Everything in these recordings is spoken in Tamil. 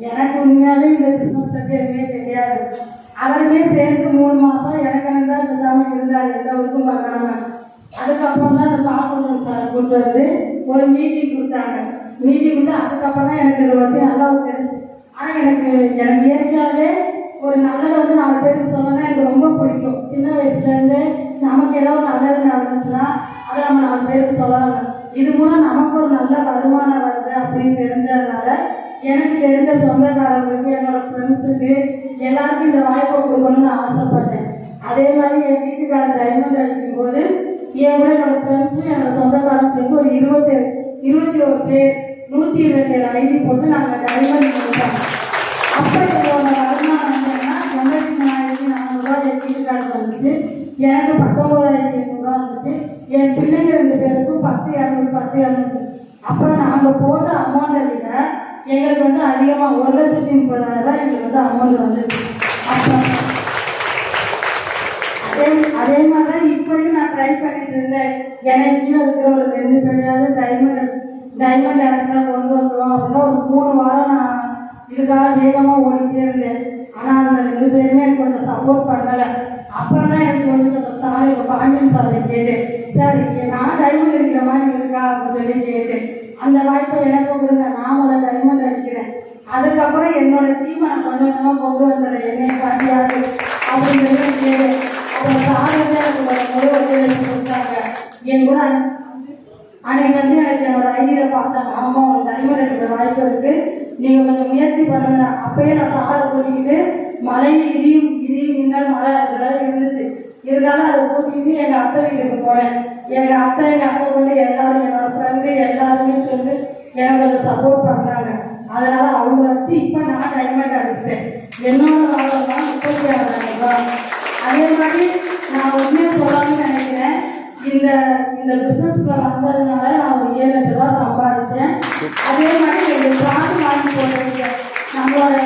எனக்கு உண்மையாகவே இந்த பிஸ்னஸ் பற்றி எதுவுமே தெரியாது. அவருமே சேர்ந்து 3 மாதம் எனக்கு தான் பேசாமல் இருந்தார், எந்த ஒர்க்கும் பண்ணாமல். அதுக்கப்புறம் தான் அந்த பாப்பூர் சார் கொண்டு வந்து ஒரு மீட்டிங் கொடுத்தாங்க. மீட்டிங் கொடுத்து அதுக்கப்புறம் தான் எனக்கு இதை பற்றி நல்லா தெரிஞ்சு. ஆனால் எனக்கு இயற்கையாகவே ஒரு நல்லதை வந்து 4 பேருக்கு சொல்லணும்னா எனக்கு ரொம்ப பிடிக்கும். சின்ன வயசுலேருந்து நமக்கு ஏதோ நல்லது நடந்துச்சுன்னா அதை நம்ம 4 பேருக்கு சொல்லலாம். இது மூலம் நமக்கு ஒரு நல்ல வருமானம் வருது அப்படின்னு தெரிஞ்சதுனால எனக்கு தெரிஞ்ச சொந்தக்காரங்களுக்கு, என்னோட ஃப்ரெண்ட்ஸுக்கு எல்லாருக்கும் இந்த வாய்ப்பை கொடுக்கணும்னு ஆசைப்பட்டேன். அதே மாதிரி என் வீட்டுக்காரர் டைமண்ட் அடிக்கும் போது என் கூட என்னோட ஃப்ரெண்ட்ஸும் என்னோட சொந்தக்காரரும் சேர்ந்து ஒரு 21 பேர் 127 ஐடி போட்டு நாங்கள் டைமண்ட் கொடுத்தோம். அப்போ எங்களோட வருமானம் என்னன்னா 83,400 என் வீட்டுக்காரர் வந்துச்சு, எனக்கு 19,800 இருந்துச்சு, என் பிள்ளைங்க 2 பேருக்கும் 10,200 இருந்துச்சு. அப்புறம் நாங்கள் போட்ட அமௌண்ட்டை விட எங்களுக்கு வந்து அதிகமாக 1,30,000 எங்களுக்கு வந்து அமௌண்ட் வந்துச்சு. அப்புறம் அதே மாதிரி தான் இப்போயும் நான் ட்ரை பண்ணிட்டு இருந்தேன். எனக்கு கீழே இருக்கிற ஒரு 2 பேரையாவது டைமண்ட் இடத்துல கொண்டு வந்துடும் அப்படின்னா ஒரு 3 வாரம் நான் இதுக்காக வேகமாக ஓடிட்டே இருந்தேன். ஆனால் அந்த 2 பேருமே எனக்கு கொஞ்சம் சப்போர்ட் பண்ணலை. அப்புறம் தான் எனக்கு கொஞ்சம் சார் இப்போ பாண்டியன் சாரை கேட்டேன், சார் நான் டைமண்ட் அடிக்கிற மாதிரி இருக்கா அப்படின்னு சொல்லி கேட்டேன். அந்த வாய்ப்பை எனக்கு கொடுங்க, நான் ஒரு டைமண்ட் அடிக்கிறேன். அதுக்கப்புறம் என்னோட டீமை நான் கொஞ்சம் கொஞ்சமாக கொண்டு வந்துடுறேன், என்னை காட்டியாது அப்படின்னு சொல்லி கேட்டேன். அப்புறம் சார் வந்து எனக்கு முழு ஒத்துழைப்பு கொடுத்தாங்க. என் கூட அன்னைக்கு வந்து எனக்கு என்னோட ஐடியில் பார்த்தாங்க, ஆமாம் ஒரு டைமண்ட் அடிக்கிற வாய்ப்பு இருக்குது, நீங்கள் கொஞ்சம் முயற்சி பண்ணுங்க. அப்பயே நான் சாரை கூட்டிக்கிட்டு மழை இடியும் மின்னல் மழை அதெல்லாம் இருந்துச்சு. இருந்தாலும் அதை கூட்டிகிட்டு எங்கள் அத்தை வீட்டுக்கு போனேன். எங்கள் அத்தை கொண்டு எல்லாரும் என்னோட ஃப்ரெண்டு எல்லாருமே சேர்ந்து எனக்கு கொஞ்சம் சப்போர்ட் பண்ணுறாங்க. அதனால அவங்க வச்சு இப்போ நான் டைமண்ட் அடிச்சிட்டேன். என்னோட வாழ்க்கை தான் 36,000. அதே மாதிரி நான் உண்மையை சொல்லணும்னு நினைக்கிறேன், இந்த பிஸ்னஸ்ல வந்ததுனால நான் ஒரு 7 லட்ச ரூபா சம்பாதிச்சேன். அதே மாதிரி எங்கள் பிராண்ட் வாங்கி போட்டிருக்கேன். நம்மளோட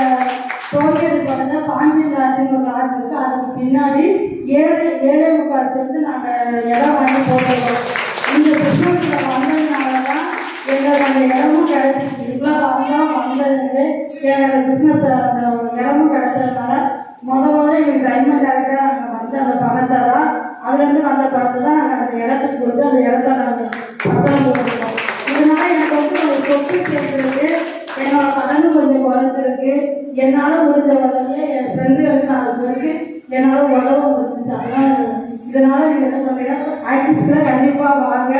டோல்கேட் பார்த்தா பாண்டியன் லாட்ஜுன்னு ஒரு லாட்ஜ் இருக்குது, அதுக்கு பின்னாடி 7.25 சென்ட் நாங்கள் இடம் வாங்கி போட்டிருக்கோம். இந்த பிஸ்னஸில் வந்ததுனால தான் எங்களுக்கு அந்த இடமும் கிடைச்சிச்சு. இவ்வளோ வந்ததுலேருந்து எங்களுக்கு பிஸ்னஸ் அந்த இடமும் கிடைச்சதுனால முதல்ல எங்களுக்கு டைமண்ட் ஆகிட்ட நாங்கள் வந்து அந்த பணத்தை தான் அதுலேருந்து வந்த பணத்தை தான் நாங்கள் அந்த இடத்துக்கு கொடுத்து அந்த இடத்த நாங்கள் பத்திரம் கொடுத்துருக்கோம். இதனால எனக்கு வந்து ஒரு சொத்து சேர்த்துருக்கு, என்னோட கடனும் கொஞ்சம் குறைஞ்சிருக்கு. என்னால் முடிஞ்ச உதவியே என் ஃப்ரெண்டுகளுக்கு 4 பேருக்கு என்னால் உதவ முடிஞ்சிச்சு. அதனால் இதனால நீங்கள் என்ன பண்ணுறீங்கன்னா ஆக்டிஸ்டில் கண்டிப்பாக வாங்க.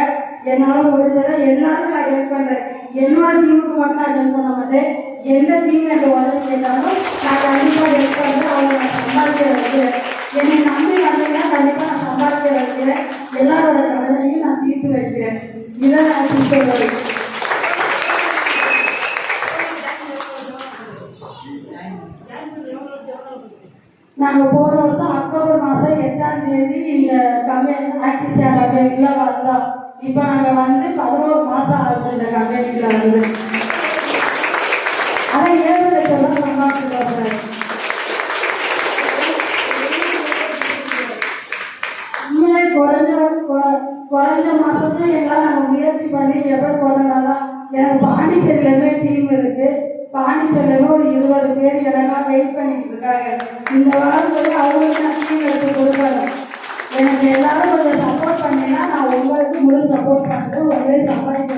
என்னால் முடிஞ்சதை எல்லாருக்கும் நான் ஹெல்ப் பண்ணுறேன். என்னோட டீமுக்கு மட்டும் நான் ஹெல்ப் பண்ண மாட்டேன், எந்த டீம் எனக்கு உதவி கேட்டாலும் நான் கண்டிப்பாக ஹெல்ப் பண்ணுறேன். அவங்க நான் சம்பாதிக்க வைக்கிறேன். என்னை நம்பி வந்தீங்கன்னா கண்டிப்பாக நான் சம்பாதிக்க வைக்கிறேன். எல்லாரோட கடனையும் நான் தீர்த்து வைக்கிறேன். இதை நான் சொல்கிறேன். நாங்கள் போன வருஷம் அக்டோபர் மாதம் 8ஆம் தேதி இந்த ஆக்சிஸ் கம்பெனிக்குள்ள வந்தோம். இப்போ நாங்கள் வந்து 11 மாதம் ஆகுது இந்த கம்பெனிக்குள்ள வந்து. ஆனால் 7 லட்சம் ரூபா சம்பாதிச்சிருக்கோம். உண்மையாக குறைஞ்ச மாதத்துல எங்களால் நாங்கள் முயற்சி பண்ணி எப்படி போனனால எனக்கு பாண்டிச்சேரியிலுமே டீம் இருக்குது. பாண்டிச்சேரியிலுமே ஒரு 20 பேர் எனக்காக வெயிட் பண்ணிட்டு இருக்காங்க. இந்த வாரம் வந்து அவங்களுக்கு நான் டீம் எடுத்து கொடுக்கணும். எனக்கு எல்லாரும் கொஞ்சம் சப்போர்ட் பண்ணீங்கன்னா நான் உங்களுக்கு முழு சப்போர்ட் பண்ணுறேன். உங்களே சம்பாதிக்க